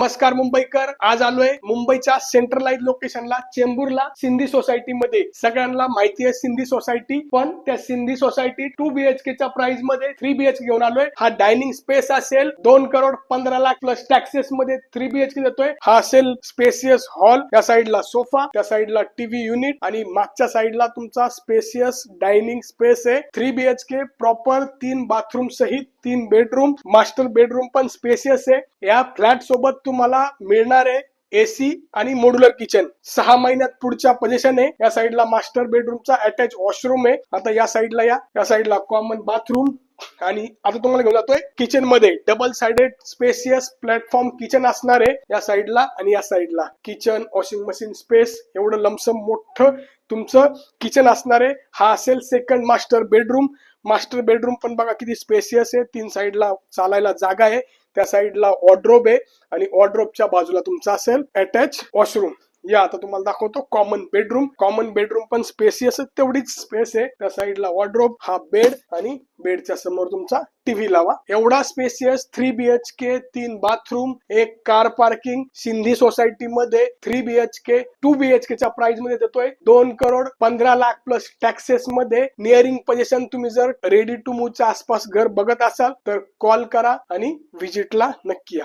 नमस्कार मुंबईकर, आज आलोय मुंबईच्या सेंट्रलाइज लोकेशनला चेंबूरला सिंधी सोसायटी मध्ये. सगळ्यांना माहिती आहे सिंधी सोसायटी, पण त्या सिंधी सोसायटी 2 BHK च्या प्राइस मध्ये 3 BHK घेऊन आलोय. हा डायनिंग स्पेस असेल 2,15,00,000 प्लस टॅक्सेस मध्ये 3 BHK देतोय. हा असेल स्पेसियस हॉल, त्या साइडला सोफा, त्या साइडला टीव्ही युनिट आणि मागच्या साइडला तुमचा स्पेसियस डायनिंग स्पेस आहे. 3 BHK प्रॉपर 3 बाथरूम सहित 3 बेडरूम, मास्टर बेडरूम पण स्पेसियस आहे. या फ्लॅट सोबत तुम्हाला मिळणार आहे एसी आणि मॉड्युलर किचन. 6 महिन्यात पुढच्या पोझिशन आहे. या साइडला मास्टर बेडरूमचा अटॅच वॉशरूम आहे. आता या साइडला या साइडला कॉमन बाथरूम आणि आता तुम्हाला घेऊन जातोय किचन मध्ये. Double sided spacious platform kitchen असणार आहे या साइडला आणि या साइडला. किचन, वॉशिंग मशीन स्पेस, एवढं लमसम मोठं तुमचं किचन असणार आहे. हा असेल second master bedroom. Master bedroom पण बघा किती स्पेसियस आहे. 3 साइडला चालायला जागा आहे. त्या साइडला वॉर्डरोब आहे आणि वॉर्डरोबच्या बाजूला तुमचा असेल अटॅच वॉशरूम. या आता तुम्हाला दाखवतो कॉमन बेडरूम. कॉमन बेडरूम पण स्पेसियस तेवढीच स्पेस आहे. त्या साइडला वॉर्डरोब, हा बेड आणि बेडच्या समोर तुमचा टीव्ही लावा. एवढा spacious 3 BHK, 3 bathroom, 1 car parking Sindhi society मध्ये 3 BHK 2 BHK च्या प्राइस मध्ये देतोय. 2,15,00,000 प्लस टॅक्सेस मध्ये. Nearing position. तुम्ही जर रेडी टू मूव्हच्या आसपास घर बघत असाल तर कॉल करा आणि व्हिजिटला नक्की या.